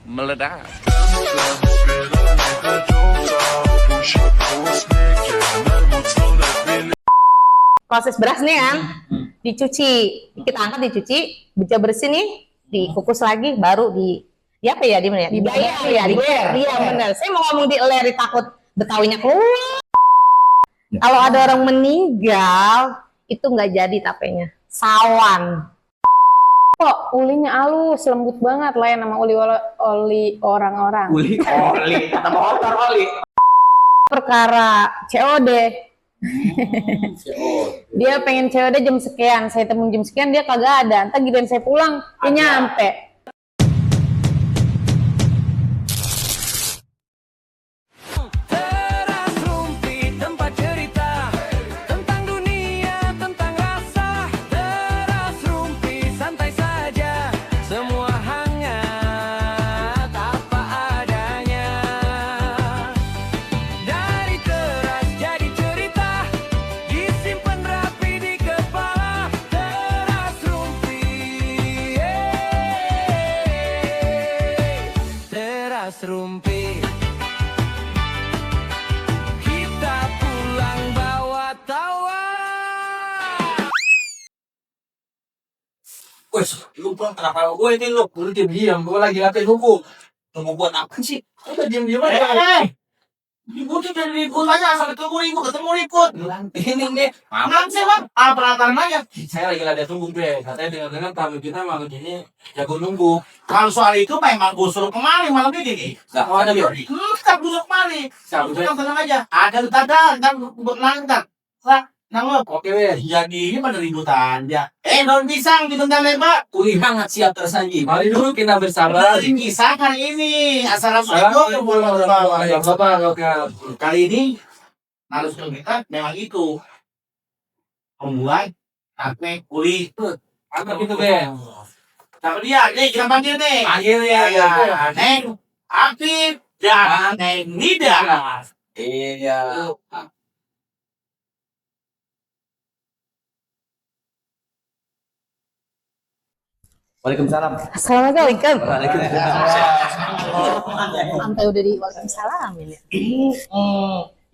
meledak. Proses beras nih kan dicuci, kita angkat dicuci, bersih nih, dikukus lagi, baru di apa ya di mana ya? Iya benar. Saya mau ngomong di eleri takut Betawinya keluar. Kalau ada orang meninggal itu nggak jadi tapenya, sawan. Kok ulinya halus, lembut banget lah ya nama oli orang-orang. Oli, kata motor oli. Perkara COD. Dia pengen COD jam sekian, saya temuin jam sekian, dia kagak ada. Entar giliran saya pulang, dia nyampe. Rumpi kita pulang bawa tawa. Wes, lu pulang kenapa gue ini lu? Lu diam-diam, gue lagi latih buku. Tunggu buat apa sih? Udah diam-diam aja. Ibu tuh dari ribut aja, sampai ketemu ribut. Ini nih, aman sih bang. Peralatan aja. Saya lagi ada tunggu deh. Katanya dengar-dengar tamu kita malam ini jago nunggu. Kalau soal itu memang gue suruh kemari malam ini. Gak ada biori. Kita suruh kemari. Kita tenang aja. Ada kan buat nangkat. Lah, nangop. Oke weh. Jadi ini pada ributan ya. Daun pisang ditendang lemak. Wih, sangat siap tersaji. Mari dulu kita bersabar. Kisah hari ini. Assalamualaikum warahmatullahi wabarakatuh. Kali ini narasumber kita memang itu membuat tape uli. Apa gitu be? Siapa dia? Nih kita panggil nih. Panggil ya. Neng Afif dan Neng Nida. Iya. Waalaikumsalam. Assalamualaikum. Waalaikumsalam. Sampai udah di Waalaikumsalam ini.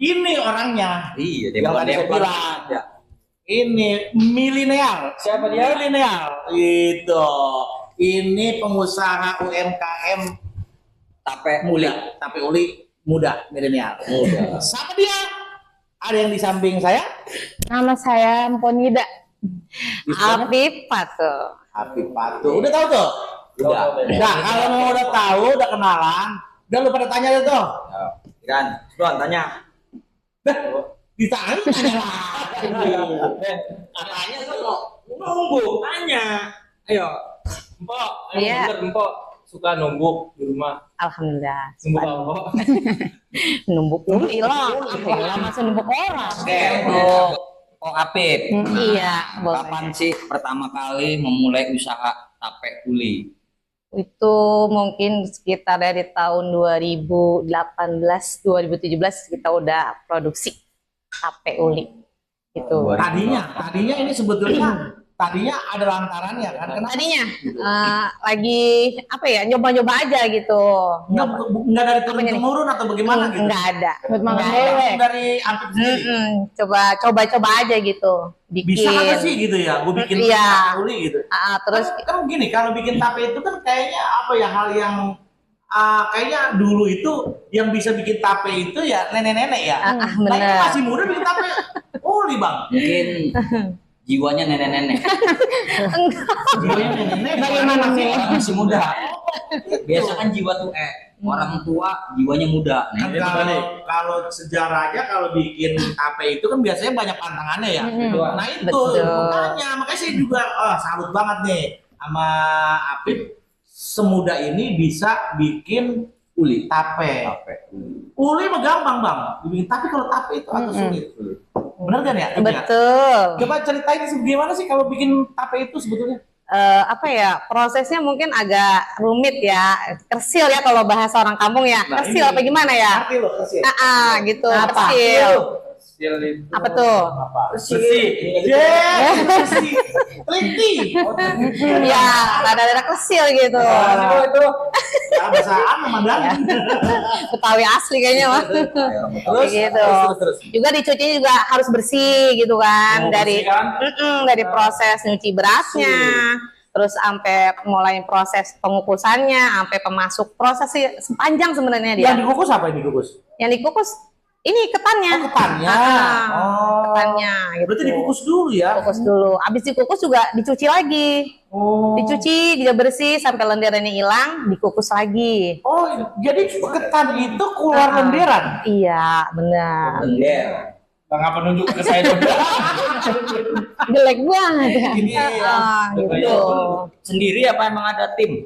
Ini orangnya. Iya, Yang tadi saya bilang. Ya. Ini milenial. Siapa dia? Milenial. Itu. Ini pengusaha UMKM tape uli muda milenial. Muda. Siapa dia? Ada yang di samping saya? Nama saya Mponida. Afifah tuh. Habib Patu. Udah tahu tuh? Udah. Nah, kalau mau udah tahu, udah kenalan, udah lu pada tanya deh tuh. Kan, Bron tanya. Ditanya lah. Katanya tuh nunggu, tanya. Ayo, Empok, Iya. bener Empok suka numbuk di rumah. Alhamdulillah. Numbuk apa? Numbuk hilang. Hilang masih numbuk orang. Oh Apip, Iya, boleh. kapan sih pertama kali memulai usaha tape uli? Itu mungkin sekitar dari tahun 2018, 2017 kita udah produksi tape uli. Itu. Tadinya ini sebetulnya ada lantarannya kan? Kenapa? Tadinya lagi apa ya, nyoba-nyoba aja gitu. Nggak dari turun temurun atau bagaimana gitu? Nggak ada. Langsung dari Apip sendiri. Coba aja gitu. Bikin. Bisa nggak sih gitu ya? Gue bikin Iya. tape uli gitu. Terus kan gini, kalau bikin tape itu kan kayaknya apa ya, hal yang kayaknya dulu itu yang bisa bikin tape itu ya nenek-nenek ya. Nah, ini bener. masih muda bikin tape uli bang. Mungkin jiwanya nenek-nenek. Jiwanya nenek-nenek. Bagaimana nih? Masih muda. Biasa kan jiwa tuh orang tua jiwanya muda. Kan kalau sejarahnya kalau bikin tape itu kan biasanya banyak pantangannya ya. Nah itu Betul. makanya saya juga salut banget nih sama Apip, semudah ini bisa bikin uli tape. Uli mah gampang bang, dibikin, tapi kalau tape itu agak sulit. Bener kan ya? Betul. Coba ceritain gimana sih kalau bikin tape itu sebetulnya? Apa ya, prosesnya mungkin agak rumit ya, kersil ya kalau bahasa orang kampung ya. Nah, Kersil ini apa gimana ya? Arti lo kersil. Gitu, Apa? kersil. Kecil itu. Apa tuh? Bersih. Bersih. Teliti. Ya, rada-rada kesil gitu. Itu. Ya, bahasaan memandang. Betawi asli kayaknya mah. Terus, Gitu. terus. Juga dicuci juga harus bersih gitu kan. Oh, Dari bersih kan? dari proses nyuci berasnya, terus sampai mulai proses pengukusannya, sampai pemasuk proses sih sepanjang sebenarnya dia. Yang dikukus apa yang dikukus? Yang dikukus ini ketannya. Oh, ketannya. Ketannya gitu. Berarti dikukus dulu ya? Kukus dulu. Habis dikukus juga dicuci lagi. Oh. Dicuci, dia bersih sampai lendirannya hilang, dikukus lagi. Oh, jadi ketan itu keluar lendiran? Iya, benar. Bender. Bang apa nunjuk ke saya dong? Jelek banget ya. Ini ya. Gitu. Sendiri apa emang ada tim?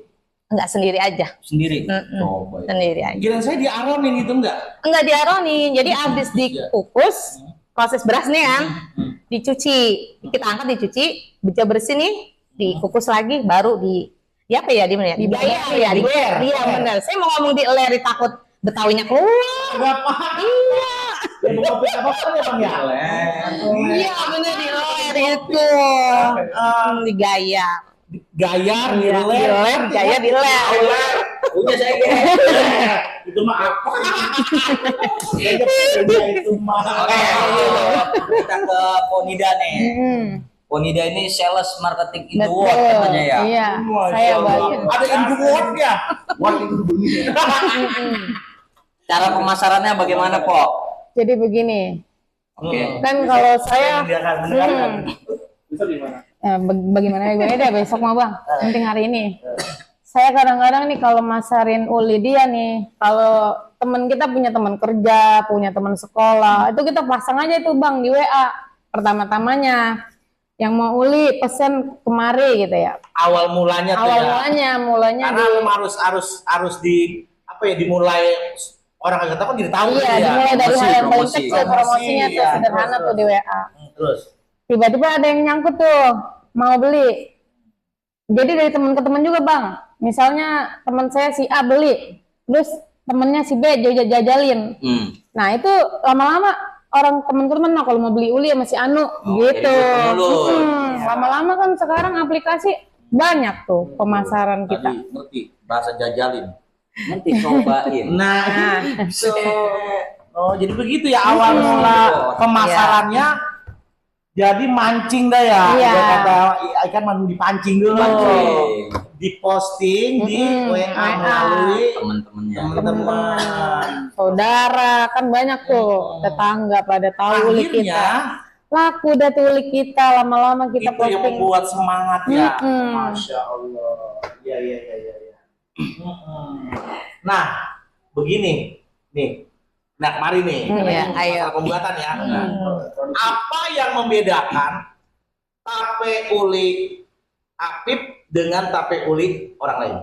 Enggak sendiri aja. Sendiri. Mm-mm. Oh, baik. Sendiri aja. Kirain saya diaronin itu enggak? Enggak diaronin. Jadi habis dikukus, proses berasnya kan dicuci. Kita angkat dicuci, bisa bersih nih, dikukus lagi baru di ya apa ya dimana ya? Dibayar ya, dibayar. Iya benar. Saya mau ngomong di leri takut Betawinya keluar. Enggak paham. Iya. Ya mau apa ya Bang ya? Iya benar di leri itu. Digayar. Gayar, Iya, diler, gaya diler. Udah saya Itu mah apa? Itu mah. Oke, kita ke Ponida nih. Ponida ini sales marketing in the world katanya ya. Iya, Masya saya Allah. bagian. Ada in the world ya? Wah itu dunia. Cara pemasarannya bagaimana, Pok? Jadi begini, Oke. kan kalau saya Dia akan mendengarkan. Bisa gimana? bagaimana beda besok mah bang, penting hari ini. Saya kadang-kadang nih kalau masarin uli dia nih, kalau teman kita punya teman kerja, punya teman sekolah, itu kita pasang aja itu bang di WA pertama-tamanya. Yang mau uli pesen kemari gitu ya. Awal mulanya tuh Awal ya. mulanya Karena harus di apa ya dimulai orang kagak tahu kan jadi tahu iya, ya. dimulai dari hal yang paling promosi. kecil, promosinya tuh Iya, sederhana terus, tuh di WA. Terus. Tiba-tiba ada yang nyangkut tuh mau beli. Jadi dari teman ke teman juga bang. Misalnya teman saya si A beli, terus temennya si B jajalin. Nah itu lama-lama orang teman-teman nah kalau mau beli uli sama si Anu gitu. Lama-lama kan sekarang aplikasi banyak tuh pemasaran kita. Tadi ngerti bahasa jajalin. Nanti cobain. Nah, so, jadi begitu ya awal mula pemasarannya. Jadi mancing dah ya. Iya. Udah kata ikan mau dipancing dulu. Pancing. Diposting di WA melalui Teman-temannya. teman-teman. Saudara kan banyak tuh tetangga pada tahu uli kita. Akhirnya Laku dah tuh uli kita lama-lama kita itu yang posting. membuat semangat ya. Mm-mm. Masya Allah. Ya. Nah, begini nih. Nah kemarin nih, Iya, ayo. masalah pembuatan ya. Apa yang membedakan tape uli Apip dengan tape uli orang lain?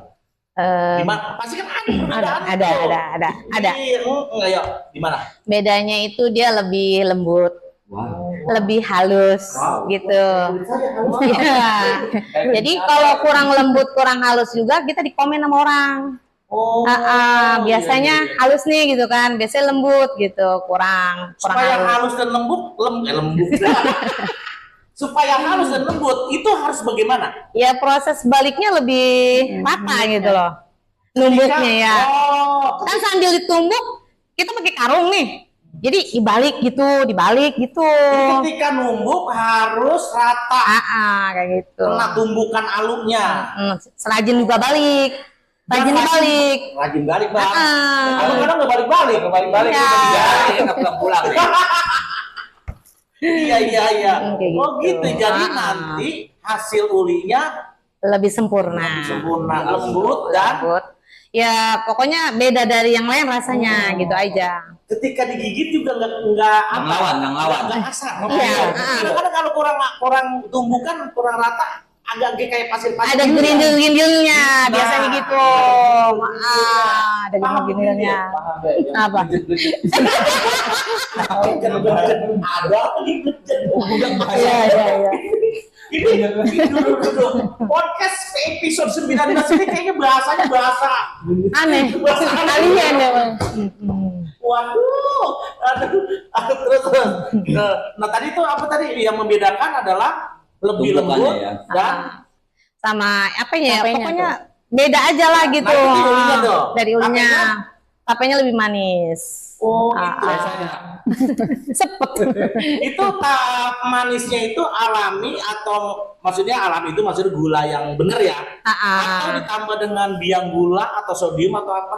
Gimana? Pasti kan ada perbedaan. Ada. Ayo, gimana? Bedanya itu dia lebih lembut, lebih halus, gitu. Iya. Jadi kalau kurang lembut, kurang halus juga kita dikomen sama orang. Oh, Biasanya iya. halus nih gitu kan, biasanya lembut gitu, kurang Supaya halus. halus dan lembut. Supaya halus dan lembut itu harus bagaimana? Ya proses baliknya lebih rata gitu loh, numbuknya ya. Oh, Kan sambil ditumbuk kita pakai karung nih, jadi dibalik gitu. ketika numbuk harus rata. Kayak gitu. Kena tumbukan alumnya. Serajin juga balik, rajin dibalik. Rajin balik bang. Ah. Kadang-kadang nggak balik-balik. Iya. Nggak pulang-pulang. Iya. Kayak Oh gitu. gitu. Jadi nanti hasil ulinya Lebih sempurna. sempurna, lembut dan Lembut. Ya pokoknya beda dari yang lain rasanya gitu aja. ketika digigit juga nggak nggak kasar. Iya. Kadang-kadang kalau kurang tumbukan, kurang rata, agak kayak pasir-pasir. Ada gitu. gerindil-gerindilnya biasanya Nah, gitu. Ada Paham gerindil-gerindilnya. paham, Be, ya. Apa? Ada apa di Iya. Ini dulu. Podcast episode 19 ini kayaknya bahasanya bahasa Aneh. bahasa Kalian ya bang. Waduh, Terus. Nah, tadi itu apa tadi yang membedakan adalah lebih Tumpukannya lembut ya. dan Sama apa ya? Tapenya Pokoknya beda aja lah gitu. Nah, itu ulinya tuh. Dari ulinya. Tapenya? Tapenya lebih manis. oh Ah, itu. Sepet. Itu manisnya itu alami atau maksudnya alami itu maksudnya gula yang bener ya? Atau ditambah dengan biang gula atau sodium atau apa?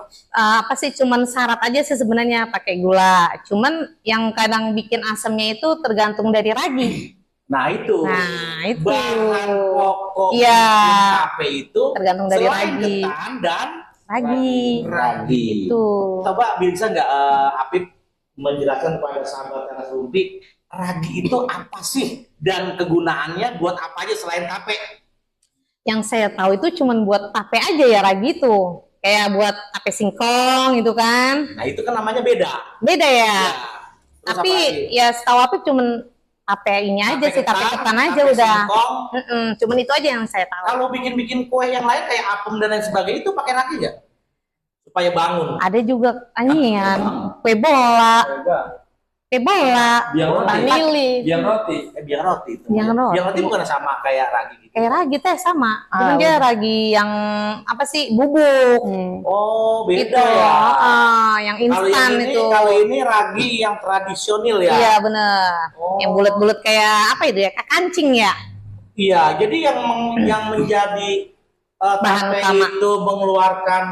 Apa sih cuman syarat aja sih sebenarnya pakai gula. Cuman yang kadang bikin asamnya itu tergantung dari ragi. Nah itu. Nah, itu. Bahan pokok Iya. bikin tape itu Tergantung dari selain ragi. ketan dan Ragi. Itu. Coba bisa nggak Apip menjelaskan kepada sahabat Teras Rumpi ragi itu apa sih dan kegunaannya buat apa aja selain tape? Yang saya tahu itu cuman buat tape aja ya ragi itu. Kayak buat tape singkong gitu kan. Nah itu kan namanya beda. Beda ya. Ya. Terus Tapi apa lagi? ya setahu aku cuman tape ini aja sih, tape ketan aja tape udah. singkong. Cuman itu aja yang saya tahu. Kalau bikin kue yang lain kayak apem dan lain sebagainya itu pakai ragi nggak? Supaya bangun. Ada juga anian, kue bola, kue bola, Biang roti. Vanili. Biang roti. Biang roti itu. Biang roti. Biang roti bukan sama kayak ragi gitu. kayak ragi teh sama. Cuman dia ragi yang apa sih bubuk. Oh Gitu. beda ya. Yang Kalau instan yang ini, itu. kalau ini ragi yang tradisional ya. Iya bener. Oh. Yang bulat-bulat kayak apa itu ya? Kayak kancing ya. Iya, jadi yang menjadi Bahan tape utama. itu mengeluarkan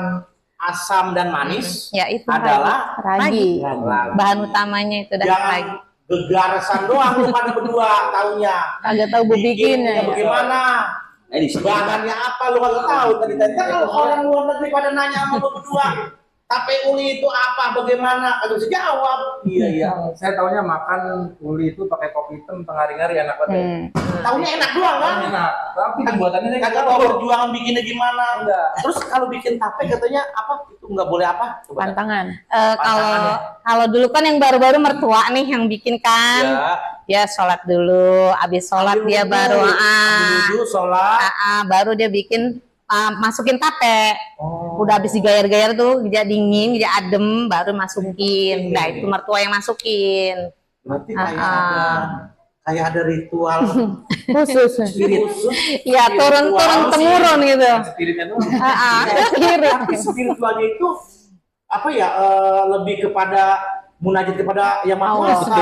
asam dan manis Ya itu adalah Ragi. ragi. bahan utamanya itu dari Jangan ragi. gegarasan doang lu pada berdua taunya. Kagak tahu gue bikinnya. Bikinnya bagaimana? Di sini Bahannya apa lu kagak tahu tadi tadi kalau orang luar negeri pada nanya sama lu berdua, tape uli itu apa? Bagaimana? Kagak bisa jawab. Iya iya. Saya taunya makan uli itu pakai kopi hitam tengah hari enak banget. Taunya enak doang kan? Enak. Tapi pembuatannya saya Kagak nggak tahu tahu. perjuangan bikinnya gimana. Enggak. Terus kalau bikin tape katanya apa? Itu nggak boleh apa? Coba. Pantangan. Kalau dulu kan yang baru-baru mertua nih yang bikin kan. Ya. Dia sholat dulu, habis sholat Ambil dia wudhu. baru Ambil wudhu, sholat. baru dia bikin masukin tape. Oh. Udah habis digayar-gayar tuh, dia dingin, dia adem, baru masukin. Nah itu mertua yang masukin. Berarti kayak ada ritual Khusus. khusus. Iya turun temurun gitu. Spiritnya tuh. Tapi spiritualnya itu apa ya? Lebih kepada munajat kepada yang maha kuasa.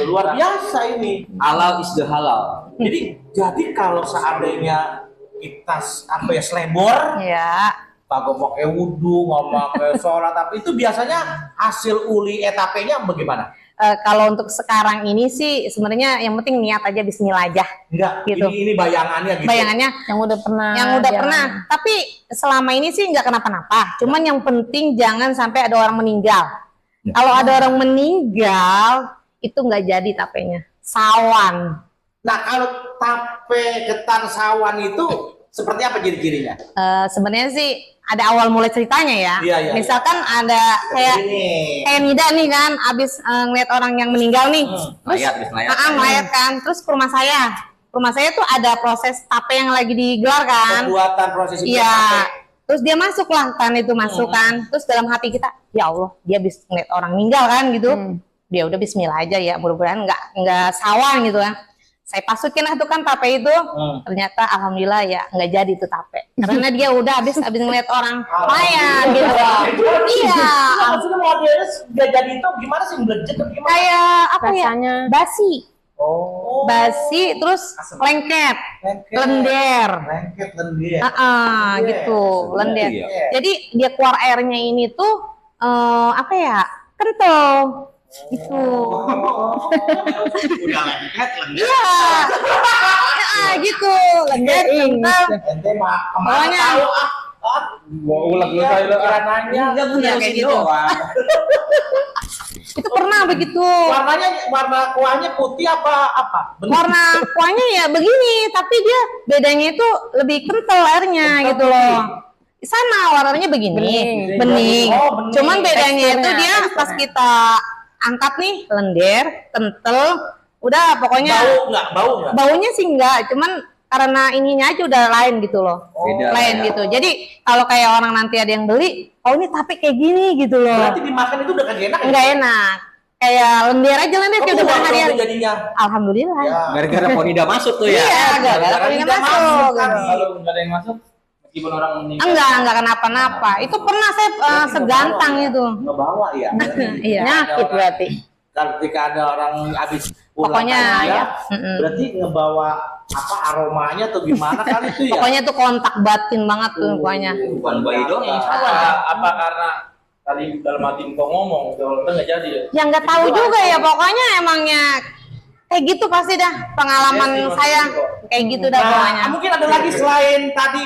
Luar biasa ini. halal is the halal. Jadi kalau seandainya kita apa ya selebor, Ya. kagak pakai wudhu, nggak pakai sholat, tapi itu biasanya hasil uli etapenya bagaimana? Kalau untuk sekarang ini sih sebenarnya yang penting niat aja, Bismillah aja. Enggak, Gitu. ini bayangannya gitu. Bayangannya Yang udah pernah. yang udah dia- pernah. Tapi selama ini sih nggak kenapa-napa. Cuman yang penting jangan sampai ada orang meninggal. Kalau ada orang meninggal itu nggak jadi tapenya. Sawan. Nah kalau tape ketan sawan itu seperti apa ciri-cirinya? Sebenarnya sih ada awal mulai ceritanya ya. Iya. Misalkan ada kayak Nida nih kan, abis ngeliat orang yang meninggal nih, Mayat, habis mayat. mayat kan, terus ke rumah saya. Rumah saya tuh ada proses tape yang lagi digelar kan. Pembuatan proses itu Iya. tape. Terus dia masuk lah kan itu masuk kan. Terus dalam hati kita, ya Allah, dia habis ngeliat orang meninggal kan gitu. Dia udah Bismillah aja ya, mudah-mudahan nggak sawan gitu kan. Saya masukin lah tuh kan tape itu, ternyata alhamdulillah ya nggak jadi tuh tape. Karena dia udah habis ngeliat orang mayat gitu. Iya. Maksudnya modelnya nggak jadi itu gimana sih melejet atau gimana? Kayak apa ya? Rasanya. Basi. Oh. Basi terus lengket, lender. Lengket, lendir. Gitu, lender. Iya. Jadi dia keluar airnya ini tuh apa ya? Kental. Gitu. Udah lengket, lendir. Iya. Gitu, lender kental. Ente mah kemana Pokoknya- tahu Gua ulang dulu Iya, saya lo. pikiran nanya. Enggak benar kayak sih gitu. doang. Itu pernah begitu. Warna kuahnya putih apa? Bener. Warna kuahnya ya begini, tapi dia bedanya itu lebih kental airnya Kental gitu putih. loh. Sama warnanya begini, bening. Oh, bening. Cuman bedanya itu Teksturnya, dia pas teksturnya. kita angkat nih lender, kental, udah pokoknya Bau nggak? baunya sih enggak, cuman karena ininya aja udah lain gitu loh. Beda Lain ya. gitu. Jadi kalau kayak orang nanti ada yang beli, oh ini tape kayak gini gitu loh. Berarti dimakan itu udah kagak enak. Enggak enak. Kayak lendir aja lendir kayak udah Kebuang berhari-hari. dong jadinya. Alhamdulillah. Ya. Gara-gara Ponida masuk tuh ya. Iya, gara-gara Gara-gara ini tidak masuk. masuk gitu. tadi. Kalau nggak ada yang masuk, meskipun orang meninggal. Enggak kenapa-napa. Itu pernah saya Berarti segantang ngebawa ya? itu. Ngebawa ya. Iya. Nyakit berarti. Ketika ada orang habis pulang Pokoknya, kerja, ya. Mm-mm. berarti ngebawa apa aromanya atau gimana kali itu ya? Pokoknya tuh kontak batin banget tuh pokoknya. Bukan bayi dong yang Apa karena tadi dalam hati engkau ngomong, kalau nggak jadi ya? Ya nggak tahu juga ya pokoknya emangnya kayak gitu pasti dah pengalaman saya kayak gitu dah pokoknya. Nah, mungkin ada lagi selain tadi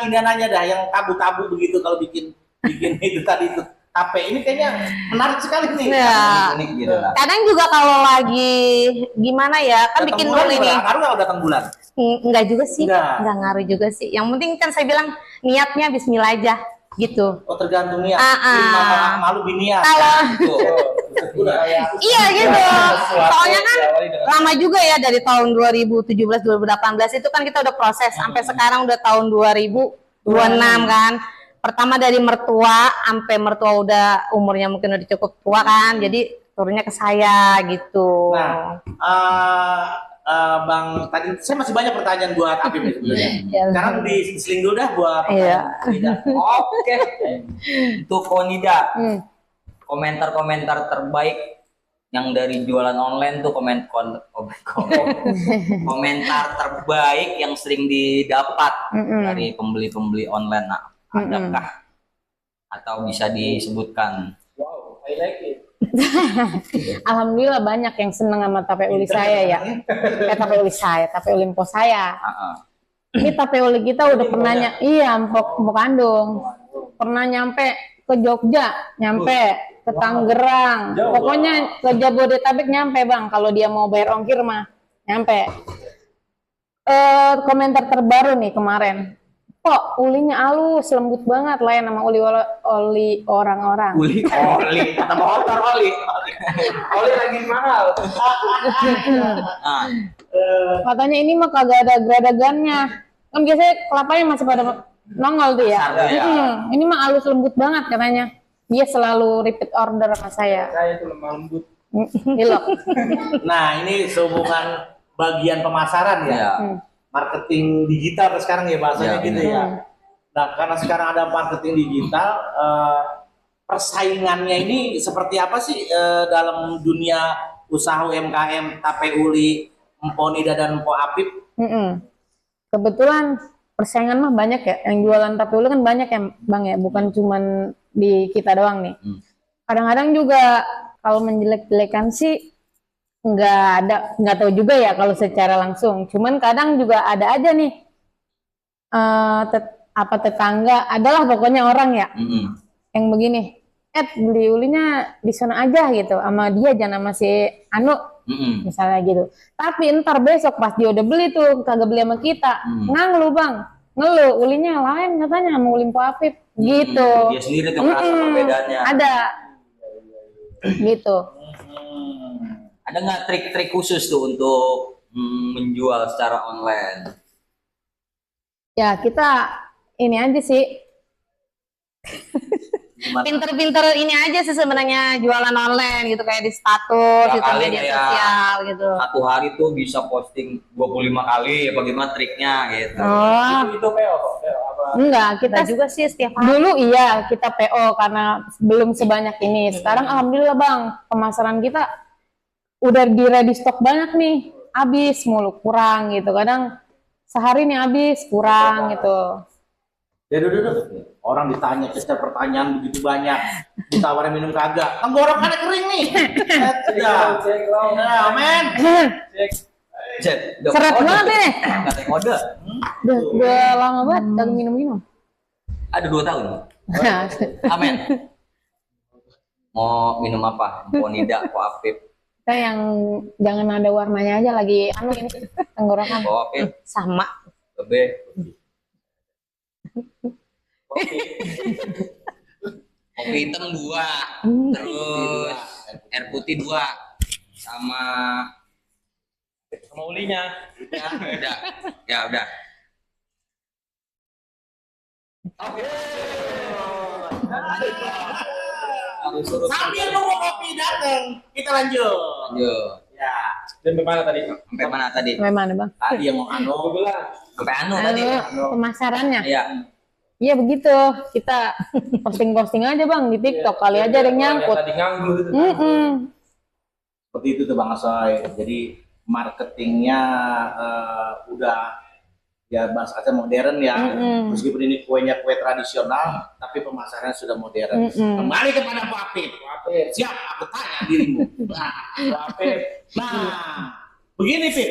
indananya dah yang tabu-tabu begitu kalau bikin itu tadi itu tape ini kayaknya menarik sekali nih. Ya. unik gitu lah. Kadang juga kalau lagi gimana ya kan Datang bikin bulan dulu ini. juga, ngaruh nggak datang bulan? Enggak juga sih, Enggak. enggak ngaruh juga sih. Yang penting kan saya bilang niatnya Bismillah aja gitu. Oh tergantung niat. Ah. Mama malu biniat. Kalau Udah ya. iya gitu. Soalnya kan diawali dengan- lama juga ya dari tahun 2017 2018 itu kan kita udah proses sampai sekarang udah tahun 2026 kan. Pertama dari mertua sampai mertua udah umurnya mungkin udah cukup tua kan. Jadi turunnya ke saya gitu. Nah, Bang, tadi saya masih banyak pertanyaan buat Apip nih sebenarnya. Ya. Sekarang diseling dulu dah buat Iya. Oke. Untuk Ponida, Hmm. komentar-komentar terbaik yang dari jualan online tuh komentar terbaik yang sering didapat dari pembeli-pembeli online. Nah, adakah atau bisa disebutkan? Wow, I like it. Alhamdulillah banyak yang seneng sama tape uli saya ya. Tape uli mpok saya. Ini tape uli kita udah pernah iya mpok kandung. Pernah nyampe ke Jogja, nyampe ke Tangerang. Pokoknya ke Jabodetabek nyampe, Bang. Kalau dia mau bayar ongkir mah nyampe. Komentar terbaru nih kemarin. Kok ulinya halus, lembut banget lain sama uli orang-orang. Uli Kata motor oli. Oli lagi mahal. Nah, Katanya ini mah kagak ada geradagannya. Kan biasanya kelapanya masih pada nongol tuh ya. Kasar ya. Ini mah halus lembut banget katanya. Dia selalu repeat order sama saya. Saya itu lemah lembut. Hilok. Nah, ini sehubungan bagian pemasaran ya. ya. Marketing digital sekarang ya bahasanya Ya, gitu ya. Nah, karena sekarang ada marketing digital, persaingannya ini seperti apa sih dalam dunia usaha UMKM Tape Uli, Mponida dan Mpo Apip? Kebetulan persaingan mah banyak ya. Yang jualan tape uli kan banyak ya, Bang ya. Bukan cuman di kita doang nih. Kadang-kadang juga kalau menjelek-jelekan sih nggak tahu juga ya kalau secara langsung. Cuman kadang juga ada aja nih tetangga, adalah pokoknya orang ya yang begini, beli ulinya di sana aja gitu, sama dia jangan sama si Anu misalnya gitu. Tapi ntar besok pas dia udah beli tuh kagak beli sama kita, ngeluh Bang, ngeluh ulinya lain katanya sama uli Mpo Apip gitu. Dia sendiri tuh merasa perbedaannya. Ada gitu. Ada nggak trik-trik khusus tuh untuk menjual secara online? Ya kita ini aja sih. Gimana? Pinter-pinter ini aja sih sebenarnya jualan online gitu kayak di status, gitu Kali media kayak sosial gitu. Satu hari tuh bisa posting 25 kali, bagaimana triknya gitu. Oh, Itu PO apa? Enggak, kita kita juga sih setiap hari. dulu iya kita PO karena belum sebanyak ini. Sekarang alhamdulillah Bang, pemasaran kita udah di ready stock banyak nih. Habis mulu kurang gitu. Kadang sehari nih habis kurang gitu. Orang ditanya cecer pertanyaan begitu banyak, ditawarin minum kagak. Tenggorokannya kering nih. Cek lah. Nah, men. Cek, Seret banget nih. Kata kode. Udah lama banget kagak minum-minum. Ada 2 tahun. Amin. Mau minum apa? Ponida, Mpo Apip. Kita yang jangan ada warnanya aja lagi anu ini tenggorokan. Mpo Apip, Sama. Bebe. Kopi hitam 2, terus air putih 2, sama ulinya. ya udah, ya udah. Aku suruh Sambil nunggu kopi datang, kita lanjut. lanjut. Ya, Dan mana tadi? Sampai mana tadi? Memang Bang. tadi yang mau anu. Sampai anu tadi. Pemasarannya. Iya. Iya begitu. Kita posting-posting aja Bang di TikTok, kali aja ada yang nyangkut. Tadi nganggur gitu. Seperti itu tuh Bang Asoy. Jadi marketingnya udah ya bahasanya modern ya. Meskipun ini kuenya kue tradisional, tapi pemasarannya sudah modern. Kembali kepada Pak Apip. Pak Apip, siap aku tanya dirimu. Nah, Pak Apip. Nah, begini Pip.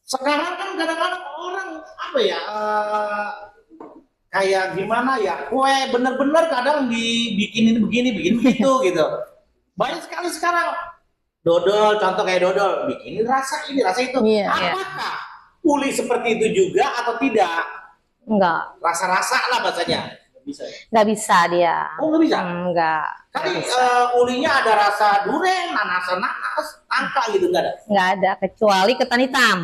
Sekarang kan kadang-kadang orang apa ya? Kayak gimana ya, kue bener-bener kadang dibikinin begini, bikin begitu gitu. Banyak sekali sekarang dodol, contoh kayak dodol, bikinin rasa ini, rasa itu. Iya. Apakah uli seperti itu juga atau tidak? Enggak, Rasa-rasa lah bahasanya. Bisa. nggak bisa dia. Oh nggak bisa. Enggak, Kan ulinya ada rasa durian, nanas, nangka gitu nggak ada. nggak ada kecuali ketan hitam.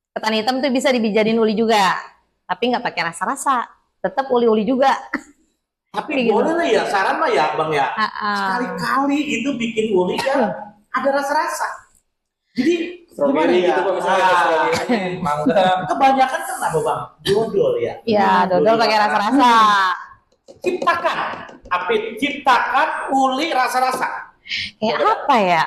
Ketan hitam tuh bisa dibijadin uli juga, tapi nggak pakai rasa-rasa. Tetap uli-uli juga. Tapi Gitu. boleh lah ya, saran lah ya Bang ya. Ah, Sekali-kali itu bikin uli ya ada rasa-rasa. Jadi gimana Strawberry ya? gitu Pak, misalnya ada strawberry, mangga. Kebanyakan kan apa Bang? Dodol ya. Iya, dodol pakai rasa-rasa. Ciptakan, Apit, ciptakan uli rasa-rasa. Kayak apa ya?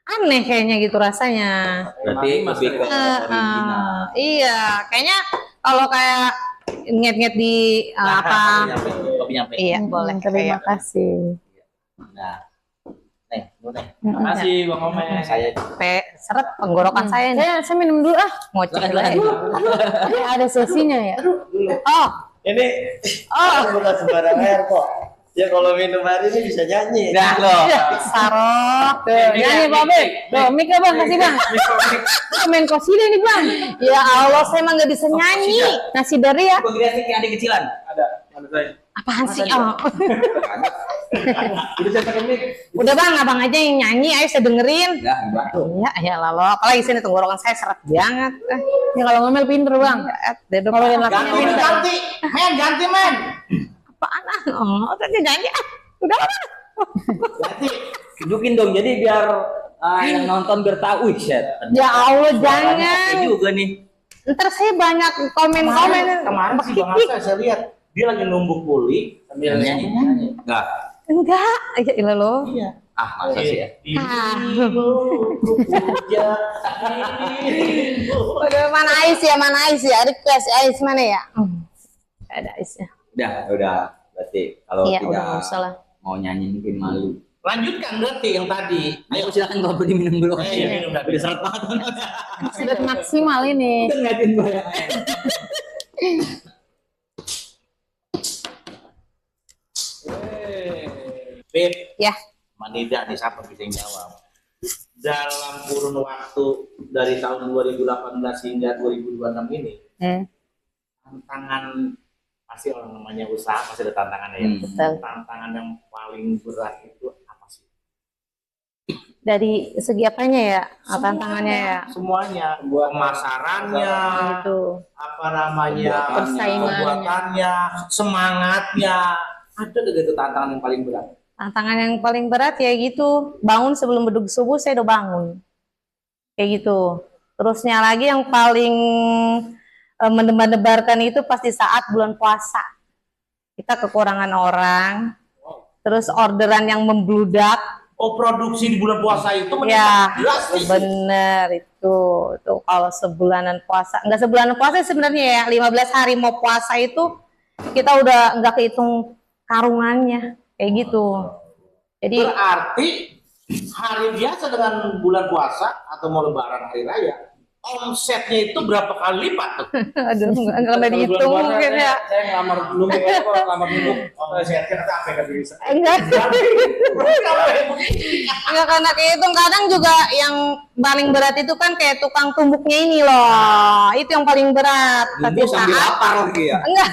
Aneh kayaknya gitu rasanya. Berarti lebih ke original. Iya, kayaknya kalau kayak nget-nget di apa? Kopi nyampe. Iya, boleh. Terima Kayak kasih. Nah, lu nih. Makasih Bang Omen. Saya seret tenggorokan saya nih. Saya minum dulu ah. Ngoceh Silakan, dulu. silakan. Ada sesinya ya. Oh, Ini bukan sembarang air kok. Ya kalau minum hari ini bisa nyanyi. Nah, loh. sarok. Tuh, nyanyi Pak Be. Tuh, mic lah Bang, kasih Bang. Main kosida nih Bang. Ya Allah, saya emang nggak bisa nyanyi. Nasi dari ya. Gua kira sih kayak adik kecilan. Ada. Mana saya? Apaan sih? Oh. Udah saya pakai mic. Udah Bang, abang aja yang nyanyi, ayo saya dengerin. Enggak, enggak. Iya, ya lalu apalagi sini tenggorokan saya seret banget. Ya kalau ngomel pinter Bang. Kalau yang lakinya pinter. ganti men. Apaan ah? Oh, tadi nyanyi ah. Udah lah. Tunjukin dong, jadi biar yang nonton biar tahu. Wih, shit. Ya Allah, Suaranya jangan. oke juga nih. Ntar saya banyak komen-komen. Kemarin sih Bang Asa saya lihat dia lagi numbuk uli Sambil Nyanyi. nyanyi. Enggak. Enggak, ya ilah lo. Iya. Ah, masa sih ya? Ah. Puja. Udah mana Ais ya, mana Ais ya? Request Ais mana ya? Ada Ais ya. Udah. Berarti kalau Iya, udah tidak nggak usah lah. mau nyanyi mungkin malu. Lanjutkan berarti yang tadi. Ayo silakan kalau boleh diminum dulu. Iya, minum dah. Udah seret banget. Sudah maksimal ini. Udah ngeliatin gue ya. Pip, Ya, Manida nih siapa bisa yang jawab. Dalam kurun waktu dari tahun 2018 hingga 2026 ini, tantangan pasti orang namanya usaha pasti ada tantangannya ya. betul. Tantangan yang paling berat itu apa sih? Dari segi apanya ya? Tantangannya ya? Semuanya, pemasarannya, Itu. apa namanya, Persaingannya. pembuatannya, semangatnya, ada gitu tantangan yang paling berat. Tantangan yang paling berat ya gitu, bangun sebelum bedug subuh saya udah bangun. Kayak gitu. Terusnya lagi yang paling mendebar-debarkan itu pasti saat bulan puasa. Kita kekurangan orang, terus orderan yang membludak. Oh, produksi di bulan puasa itu Ya, meningkat drastis. bener itu. Tuh kalau sebulanan puasa, enggak sebulanan puasa sebenarnya ya, 15 hari mau puasa itu kita udah enggak kehitung karungannya. Kayak gitu. Jadi Berarti hari biasa dengan bulan puasa atau mau lebaran hari raya, omsetnya itu berapa kali lipat tuh? aduh enggak Kalau bulan dihitung puasa mungkin ya. Saya ngelamar dulu nih, kalau ngelamar dulu. Oh, saya kira apa yang bisa. Enggak. Enggak karena kehitung kadang juga yang paling berat itu kan kayak tukang tumbuknya ini loh. Itu yang paling berat. Tapi Nunggu sambil saat lapar lagi ya. enggak.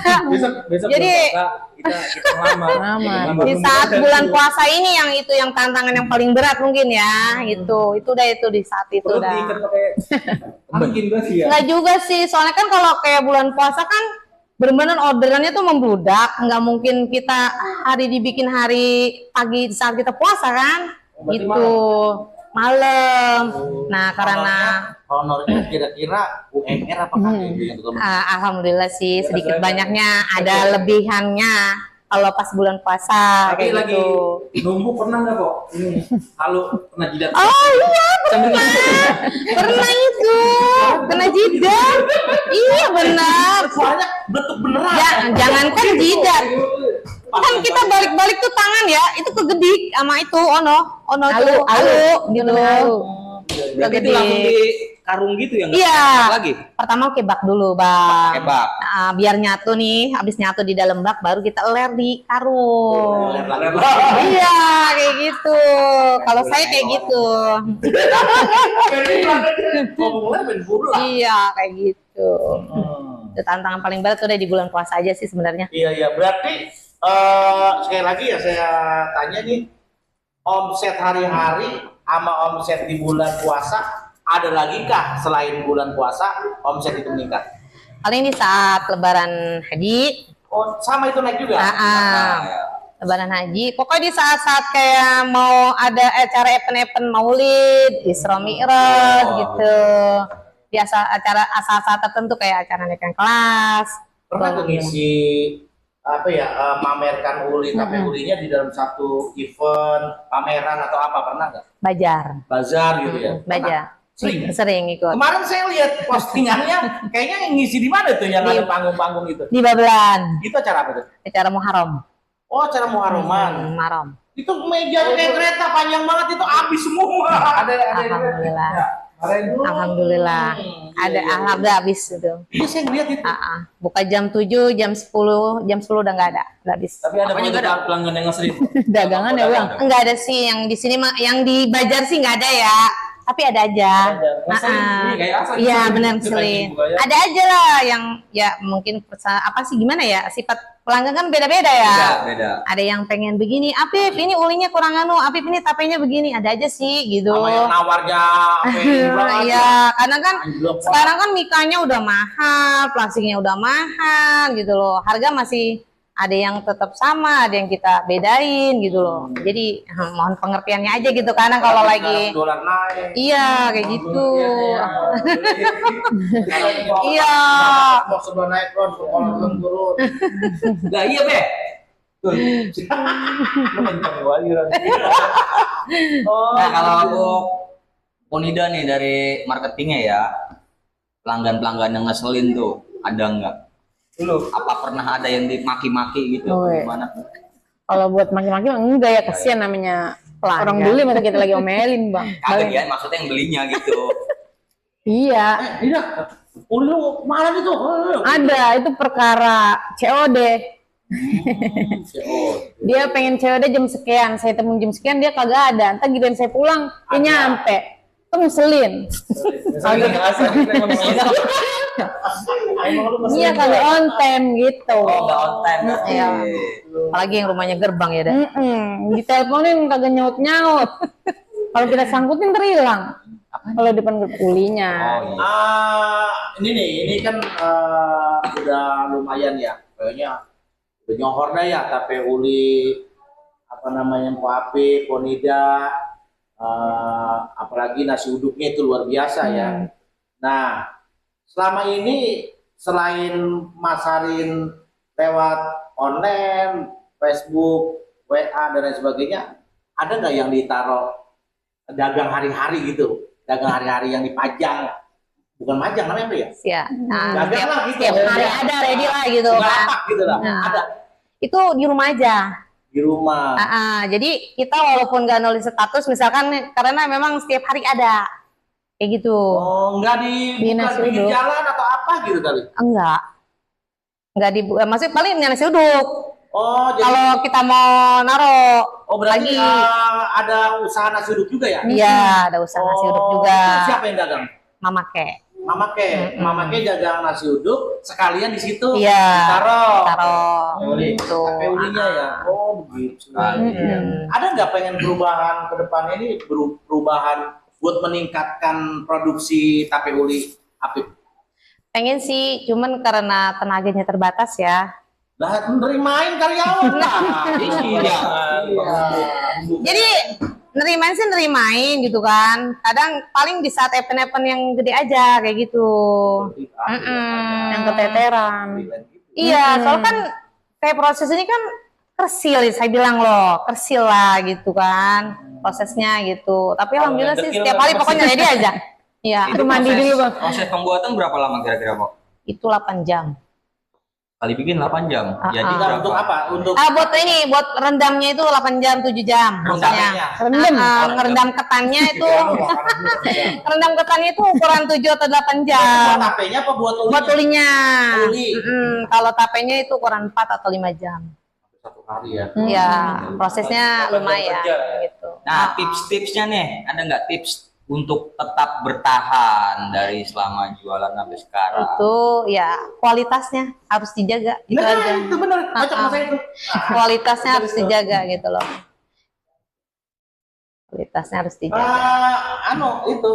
Besok Jadi- bulan puasa, kita ngelamar. Ngelamar. Di saat bulan puasa ini yang itu yang tantangan yang paling berat mungkin ya. Itu udah itu di saat itu Perut dah. diikat pakai angin berarti ya. Enggak juga sih, soalnya kan kalau kayak bulan puasa kan bener-bener orderannya tuh membludak, nggak mungkin kita dibikin hari pagi saat kita puasa kan, Berarti itu malam. Nah karena honornya kira-kira UMR apa KTP yang betul? alhamdulillah sih sedikit banyaknya ada lebihannya kalau pas bulan puasa Tapi kayak lagi gitu. nunggu pernah nggak kok? Ini kalau kena jidat. Oh iya pernah itu kena jidat, iya benar. Soalnya betul beneran. Ya, jangankan jidat. Kan kita balik-balik tuh tangan ya, itu kegedik sama itu ono tuh alu gitu. Berarti itu langsung di karung gitu ya? Nggak Iya. pakai lagi? Pertama kebak dulu, Bang. Kebak. Nah, biar nyatu nih, habis nyatu di dalam bak baru kita ler di karung. Iya, kayak gitu. Kalau saya kayak gitu. Ngomong-ngomong main bola. Iya, kayak gitu. Itu tantangan paling berat tuh udah di bulan puasa aja sih sebenarnya. Iya, berarti sekali lagi ya saya tanya nih, omset hari-hari sama omset di bulan puasa ada lagi kah selain bulan puasa omset itu meningkat? Paling di saat lebaran haji, Oh, sama itu naik juga? lebaran haji. Pokoknya di saat-saat kayak mau ada acara event-event Maulid, Isra Mi'raj gitu. Biasa acara saat tertentu kayak acara naikkan kelas. Pernah tuh ngisi apa ya, mamerkan uli tapi ulinya di dalam satu event pameran atau apa, pernah nggak? Bajar. Bazar gitu ya? Bajar. Sering. Sering ikut. Kemarin saya lihat postingannya kayaknya ngisi di mana tuh yang ada panggung-panggung itu? Di Babelan, Itu acara apa tuh? acara Muharram. Oh, acara Muharraman. Muharram. Itu meja kayak kereta panjang banget itu habis semua. Ada Alhamdulillah. Alhamdulillah. Ada alhamdulillah habis itu. Iya, saya ngeliat itu. Buka jam 7, jam 10 udah nggak ada, udah habis. Tapi ada pelanggan yang ngeselin. Dagangan ya bang. Enggak ada sih yang di sini mah, yang di Bajar sih nggak ada ya. Tapi ada aja. Iya benar ngeselin. Ada aja lah yang ya mungkin apa sih gimana ya, sifat pelanggan kan beda-beda ya. Beda. Ada yang pengen begini, Apip ini ulinya kurang anu, Apip ini tapenya begini, ada aja sih gitu. Sama yang nawarnya Iya, karena kan sekarang kan mikanya udah mahal, plastiknya udah mahal gitu loh. Harga masih ada yang tetap sama, ada yang kita bedain gitu loh. Jadi mohon pengertiannya aja gitu, karena kalau lagi dolar naik. iya kayak gitu. Iya. Mau sebelah naik kalau turun. Lah iya be. Nah kalau aku Ponida nih dari marketingnya ya, pelanggan-pelanggan yang ngeselin tuh ada nggak? Apa pernah ada yang dimaki-maki gitu? Gimana? Kalau buat maki-maki mah enggak ya, kasihan namanya orang beli, masa kita lagi omelin bang. Kagak ya, maksudnya yang belinya gitu. Iya. Iya. Lu malam itu. Ada, itu perkara COD. Dia pengen COD jam sekian, saya temu jam sekian, dia kagak ada. Entar giliran saya pulang, dia nyampe. Itu ngeselin. Iya kagak on time gitu. Oh, nggak on time. Iya. Apalagi yang rumahnya gerbang ya, Dan. Diteleponin kagak nyaut-nyaut. Kalau kita sangkutin terhilang. Kalau depan kulinya. Ini kan udah lumayan ya, kayaknya udah nyohor dah ya, tapi uli apa namanya Poape, Ponida, apalagi nasi uduknya itu luar biasa ya. Nah, selama ini selain masarin lewat online, Facebook, WA dan lain sebagainya, ada nggak yang ditaruh dagang hari-hari gitu? Dagang hari-hari yang dipajang, bukan majang namanya apa ya? Iya. Dagang lah gitu. Setiap hari ada ready lah gitu kan. Lapak gitu lah. Ada Itu di rumah aja. di rumah. Jadi kita walaupun nggak nulis status misalkan, karena memang setiap hari ada kayak gitu. Oh, nggak di nasi pinggir uduk. jalan atau apa gitu kali? Enggak di, maksudnya paling nasi uduk. Oh, jadi Kalau kita mau naro berarti lagi, ada usaha nasi uduk juga ya? iya ada usaha nasi uduk juga. Itu siapa yang dagang? Mama Ke. Mama Ke dagang nasi uduk, sekalian di situ Iya. Taruh. Gitu. Pakai ulinya ya. Oh, begitu. Ada nggak pengen perubahan ke depannya ini, perubahan buat meningkatkan produksi tape uli Apip? Pengen sih, cuman karena tenaganya terbatas ya. Lah nerimain karyawan lah. Iya. Jadi nerimain sih nerimain gitu kan. Kadang paling di saat event-event yang gede aja kayak gitu. Yang keteteran. Iya, soalnya kan kayak proses ini kan kersil, saya bilang loh, kersil lah gitu kan prosesnya gitu. Tapi alhamdulillah sih setiap hari pokoknya ready aja. Iya. Itu mandi proses- dulu, Bang. Proses pembuatan berapa lama kira-kira, Pak? Itu 8 jam. Kali bikin 8 jam. Jadi Nah, untuk berapa? apa? Untuk Buat ini, buat rendamnya itu 8 jam, 7 jam maksudnya. Rendam. Ngerendam ketannya itu, rendam ketannya itu ukuran 7 atau 8 buat jam. HP-nya apa buat ulinya? Buat tulinya. Uli. Kalau tapenya itu ukuran 4 atau 5 jam. Satu hari ya. Ya, prosesnya lumayan gitu. Nah, tips-tipsnya nih, ada nggak tips untuk tetap bertahan dari selama jualan sampai sekarang? Itu ya kualitasnya harus dijaga itu Nah, aja. itu benar. Cocok sama saya itu. Kualitasnya harus dijaga gitu loh. Kualitasnya harus dijaga. Itu.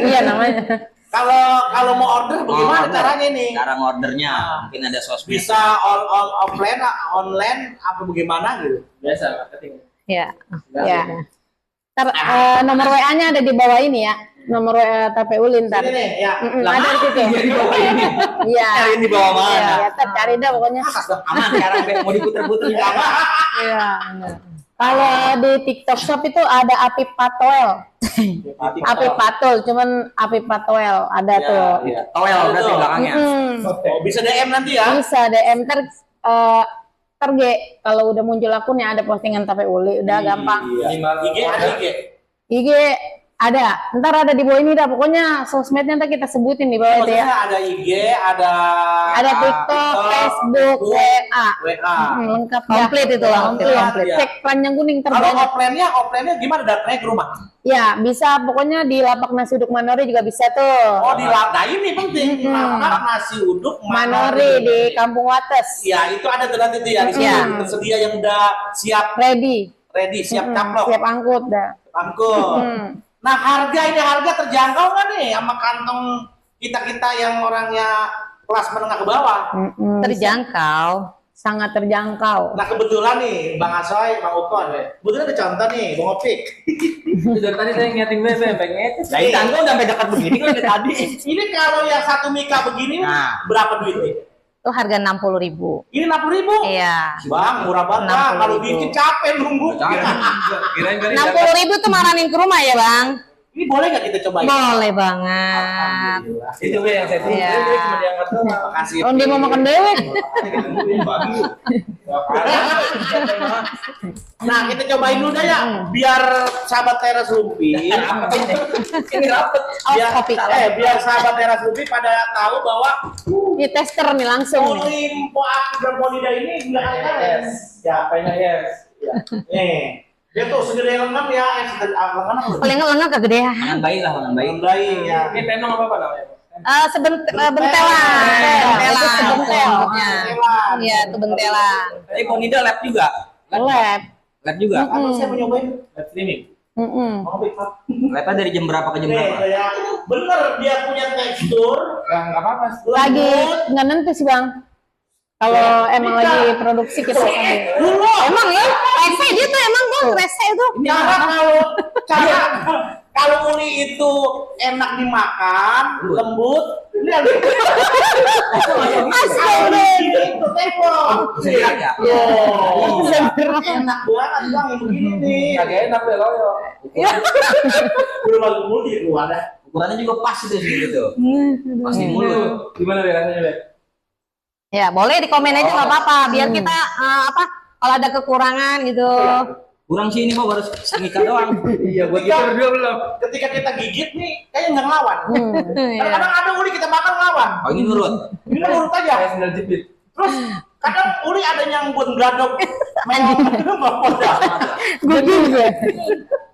Iya namanya. Kalau mau order bagaimana Order. caranya nih? Cara ngordernya, mungkin ada sosmed. Bisa offline, online apa bagaimana gitu? Biasa marketing. Ya. Ya. Nomor WA-nya ada di bawah ini ya. Nomor WA TPU Lintar. Ini nih, ya. Ada di situ. Iya. Cariin di bawah mana? Iya, cari dah pokoknya. Aman sekarang Be. Mau diputer-puter di apa? Iya. benar. Kalau di TikTok Shop itu ada Apip Patoel. Apip Patul, cuman Apip Patoel ada tuh. Iya. Towel berarti belakangnya. Oh, bisa DM nanti ya. Bisa DM terge kalau udah muncul akunnya ada postingan TPU Uli, udah gampang. IG ada IG. IG ada, ntar ada di bawah ini dah. Pokoknya sosmednya ntar kita sebutin di bawah itu Maksudnya ya. ada IG, ada TikTok, Facebook, WA. WA. Lengkap Komplit dah. itu lah, Komplit. ya. Cek panjang kuning Kalau terbanyak. offline-nya gimana datanya ke rumah? Ya bisa, pokoknya di lapak nasi uduk Manori juga bisa tuh. Oh, di nah ini penting. Lapak nasi uduk Manori di Kampung Wates. Ya, itu ada tuh nanti tuh ya di sini Iya. tersedia yang udah siap Ready. siap caplok. Siap angkut dah. Angkut. Nah, harga terjangkau nggak nih sama kantong kita yang orangnya kelas menengah ke bawah? Terjangkau. Sangat terjangkau. Nah, kebetulan nih Bang Asoy, Bang Ukon, kebetulan ada contoh nih, Bang Opik. Dari tadi saya ngeliatin pengen. Nah, ini tanggung udah sampai dekat begini kan dari tadi. Ini kalau yang satu mika begini Nah. berapa duitnya? Itu harga 60.000. Ini 60.000. Iya. Bang, murah banget. Bang. Kalau 60.000. bikin capek nunggu. Kirain 60.000 tuh maranin ke rumah ya, Bang? Ini boleh nggak kita cobain? Boleh banget. itu Be yang saya tunggu. Iya. Dia cuma diangkat doang. Makasih. Oh, dia mau makan dewek. Nah, kita cobain dulu dah ya, biar sahabat teras Lumpi. Ini rapet. biar, kopi. biar sahabat teras Lumpi pada tahu bahwa Ini tester nih langsung nih. Limpo aku dan Ponida ini nggak ada yes. Ya, apanya yes. Ya. Nih, dia tuh segede lengan ya, lengan apa? Lengan-lengan kegedean. Tangan bayi lah, tangan bayi. Lengan bayi ya. Ini tenong apa namanya? Bentelan. Sebentel. Bentelnya. Iya, itu bentelan. Tapi Ponida lab juga. Lab. Lab juga. Atau saya mau nyobain. Live streaming. Mau Pik, Pak? Labnya dari jam berapa ke jam Nih, berapa? kayak bener dia punya tekstur. Nggak apa-apa. Lagi lembut. nggak nentu sih bang. Kalau emang lagi produksi kita sambil. Dulu. Emang ya? Rese dia tuh emang Bang, rese itu. Cara kalau uli itu enak dimakan, lembut. Lihat. Itu tembok. Sehat ya? Enak banget bang yang begini nih. Kagak enak deh loyo. Belum lagi multi itu ada. Ukurannya juga pas itu sih gitu. Pas di mulut. Gimana Be rasanya Be? Ya, boleh di komen aja nggak apa-apa biar kita kalau ada kekurangan gitu. Kurang sih ini kok baru semika doang. Iya, buat kita berdua belum. Ketika kita gigit nih, kayaknya nggak ngelawan. Iya. Kadang-kadang ada uli kita makan ngelawan. Oh ini nurut. Ini kan urut aja. Kayak sendal jepit. Terus kadang uli ada yang buat gadok. Gue juga.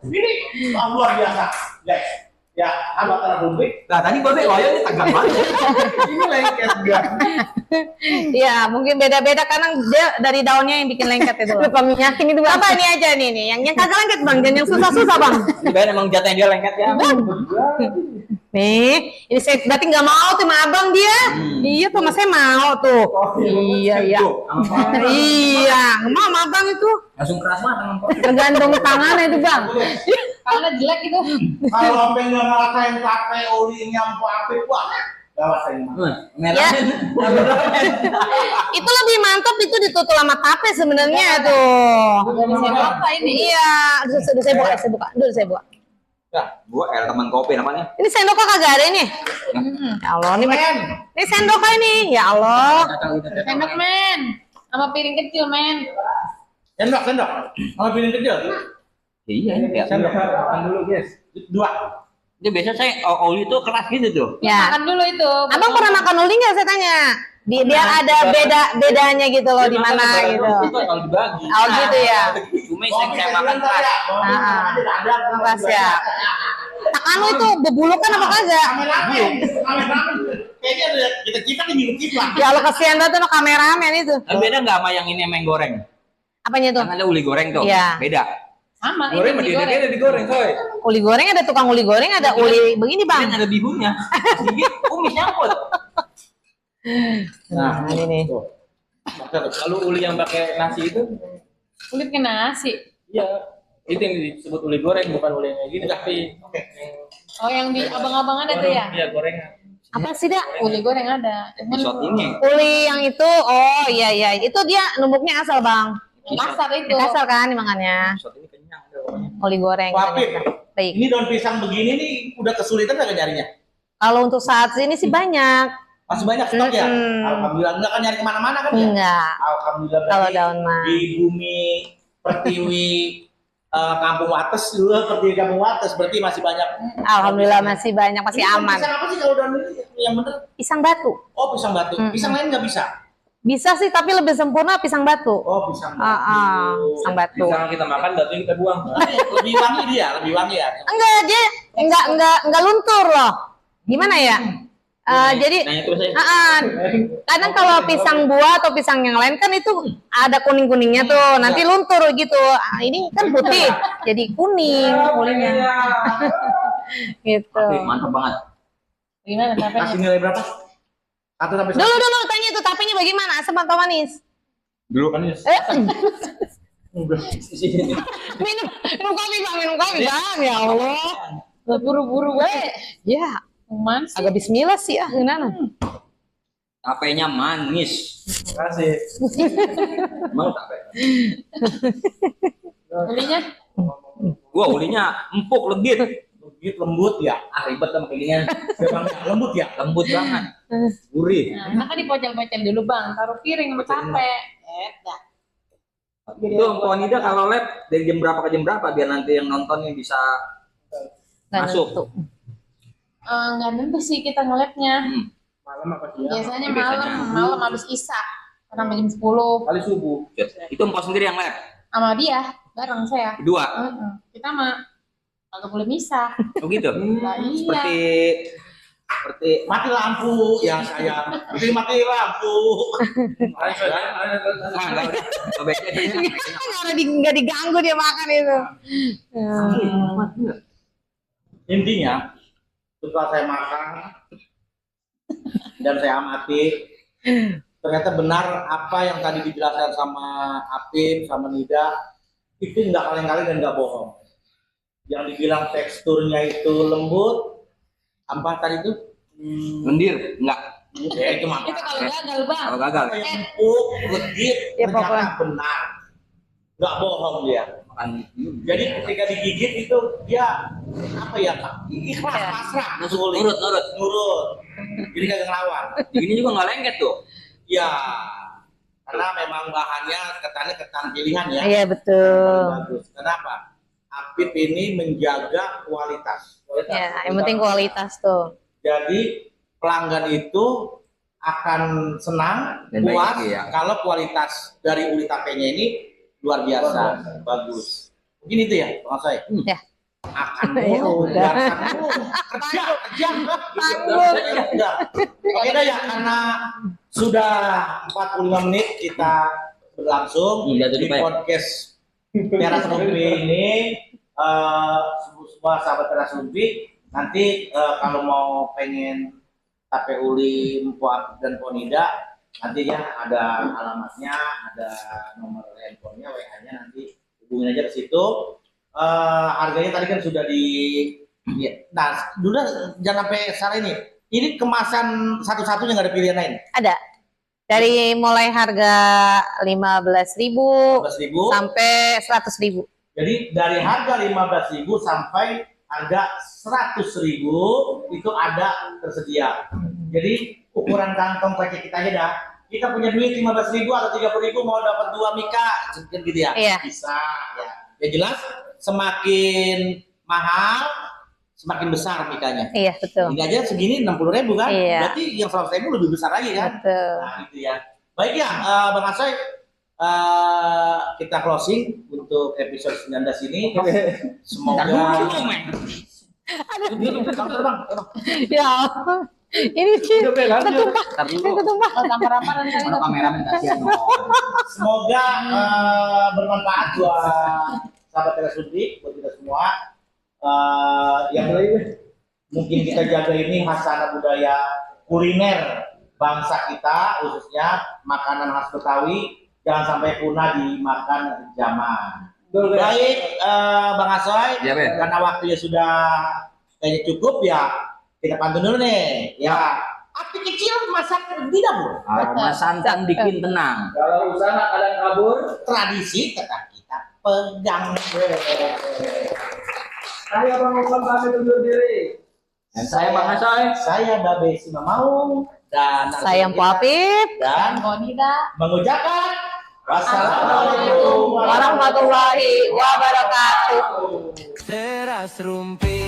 Ini luar biasa, guys. Ya, apa tanah publik? Nah tadi babe loyo ini tegang banget. Ini lengket enggak? Iya, mungkin beda-beda karena dia dari daunnya yang bikin lengket itu. Lupa minyakin itu bang. Apa ini aja nih yang kagak lengket Bang, dan yang susah-susah Bang. Ben emang jatahnya dia lengket ya. Nih, ini saya berarti nggak mau tuh sama abang dia. Iya tuh, mas saya mau tuh. Iya, iya. Iya, nggak mau sama abang itu. Langsung keras banget tangan kopi. Tergantung tangannya itu bang. Tangannya jelek itu. Kalau sampai nggak ngerasain capek olinya empuk apik, wah nggak rasain. Ya. Itu lebih mantap itu ditutul sama tape sebenarnya tuh. Apa ini? Iya, aduh, saya buka. Dulu saya buka. Ya, gua teman kopi namanya. Ini sendok kok kagak ada ini? Ya Allah, ini sendok ini. Ya Allah. Sendok men. Sama piring kecil men. Sendok. Kalau piring kecil. Iya, ini kayak Sendok. Makan dulu guys. 2. Itu biasa saya oli itu keras gitu tuh. Ya. Makan dulu itu. Abang pernah makan uli nggak saya tanya? Biar ada bedanya gitu loh di mana gitu. Itu kalau dibagi. Oh gitu ya. Cuma saya makan keras. Keras ya. Tangan lu itu bebulukan apa kagak? Kameramen. Kayaknya ada kita nih ngintip lah. Ya Allah kasihan banget tuh kameramen itu. Tapi beda nggak sama yang ini yang main goreng? Apanya tuh? Kan ada uli goreng tuh. Iya. Beda. Sama Goreng ini mah dia digoreng, coy. Uli goreng ada tukang uli goreng, ada uli begini Kan bang. ada bihunnya. Sedikit kumis nyangkut. Nah ini nih. Kalau uli yang pakai nasi itu, kulit ke nasi. iya, itu yang disebut uli goreng, bukan uli yang kayak gini, tapi Oh yang di abang-abang ada tuh ya? Iya, gorengan. Apa sih dak? Uli goreng ada. Cuman Episode ini. Uli yang itu, oh iya, itu dia numbuknya asal bang. kasar itu. Asal kan dimakannya. Episode ini kenyang deh pokoknya. Uli goreng. Wapit. Baik. Ini daun pisang begini nih udah kesulitan nggak nyarinya? Kalau untuk saat ini sih banyak. Masih banyak stok ya? Mm-mm. Alhamdulillah nggak kan nyari kemana-mana kan ya? Enggak. Alhamdulillah Kalau berarti daun mah. di bumi pertiwi Kampung Wates juga pertiwi Kampung Wates berarti masih banyak. Alhamdulillah masih banyak, masih Ini aman. Pisang apa sih kalau daun ini yang bener? Pisang batu. Oh pisang batu. Pisang lain nggak bisa? Bisa sih, tapi lebih sempurna pisang batu. Oh pisang batu. Pisang batu. Pisang kita makan, batunya kita buang. Lebih wangi dia, lebih wangi ya. Enggak, dia enggak luntur loh. Gimana ya? Jadi Nanya terus saya. kadang kalau pisang buah atau pisang yang lain kan itu ada kuning-kuningnya tuh, nanti luntur gitu. Ini kan putih, jadi kuning kulitnya. Gitu. Tapi mantap banget. Gimana capeknya? Kasih nilai berapa? 1 sampai 10. Dulu tanya itu tapenya bagaimana? Asam atau manis? Dulu kan Minum kopi bang, ya Allah. Buru-buru gue. Ya, Cuman sih. agak bismillah sih ya, gimana? Tapenya manis. Kasih. Mau tape? Ulinya Gua ulinya empuk legit. Begitu lembut ya. Ribet sama kayak ginian. Memang lembut ya. Lembut banget. Gurih. nah, enaknya dipocel-pocel dulu bang, taruh piring sama capek. Dah. Itu Pak Nida kalau lab dari jam berapa ke jam berapa biar nanti yang nontonnya bisa Nggak masuk. nentu. Nggak nentu sih kita ngelapnya. Malam apa siang? Biasanya Biasanya. malam habis isak sampai jam 10 Kali subuh. Itu Empok sendiri yang lab. sama dia bareng saya. Kedua. Kita mah agak boleh misah. Oh gitu. Lah iya. Seperti Mati lampu yang sayang. Mati lampu. nah, enggak udah. Sobeknya di Nggak diganggu dia makan itu. Intinya setelah saya makan dan saya amati ternyata benar apa yang tadi dijelaskan sama Apip sama Nida itu nggak kaleng-kaleng dan nggak bohong. Yang dibilang teksturnya itu lembut apa tadi itu lendir, enggak. ya itu mah Itu kalau gagal bang. Kalau gagal apa yang empuk legit Ya, ternyata pokoknya. benar nggak bohong dia. makan Jadi ketika digigit itu dia apa ya Kak? Ikhlas Ya. pasrah nurut. nurut. Jadi kagak ngelawan. Gini juga enggak lengket tuh. Ya, karena memang bahannya ketan pilihan ya. Iya betul. Paling bagus. Kenapa? Apip ini menjaga kualitas. Ya, yang penting kualitas tuh. Jadi pelanggan itu akan senang, Dan puas baik, ya. kalau kualitas dari uli tapenya ini luar biasa, bagus. Mungkin itu ya, Bang saya. Ya. Akan Ya udah. kerja. Tanggung. Oke dah ya, karena sudah 45 menit kita berlangsung Iya, di jadi baik. podcast Teras Rumpi ini semua sahabat Teras Rumpi Nanti kalau mau pengen tape uli Mpo Apip dan Ponida, nantinya ada alamatnya, ada nomor handphonenya, WA-nya, nanti hubungin aja ke situ. Harganya tadi kan sudah nah, dulu jangan sampai salah ini. Ini kemasan satu-satunya nggak ada pilihan lain. Ada. Dari mulai harga 15.000 15.000 sampai 100.000. Jadi dari harga 15.000 sampai harga 100.000 itu ada tersedia. Jadi ukuran kantong pakai kita aja dah. Kita punya duit 15.000 atau 30.000 mau dapat 2 mika, gitu ya. Iya. Bisa ya. Ya jelas semakin mahal semakin besar mikanya. Iya, betul. Ini aja segini 60.000 kan? Iya. Berarti yang 100.000 lebih besar lagi kan? Betul. Nah gitu ya. Baik ya, Bang Asoy, kita closing untuk episode 19 ini. Semoga. Terbang. Ya. Ini sih ketumpah. Ketumpah. Tambah ramah dan Mana kameramen kasihan. Semoga bermanfaat buat sahabat Telesudri, buat kita semua. Yang lain, mungkin kita jaga ini khasanah budaya kuliner bangsa kita, khususnya makanan khas Betawi, jangan sampai punah dimakan zaman. Baik, Bang Asoy, Iya, Ben. karena waktunya sudah kayaknya cukup ya, kita pantun dulu nih. Ya, api kecil masak di dapur. Aroma santan bikin tenang. Kalau usaha kadang kabur, Tradisi tetap kita pegang. saya Bang Okan pamit undur diri. Dan saya Bang Asoy. Saya Babe Simamaung dan Saya Mpo Apip. dan Ponida. mengucapkan wassalamualaikum Warahmatullahi wabarakatuh. Teras rumpi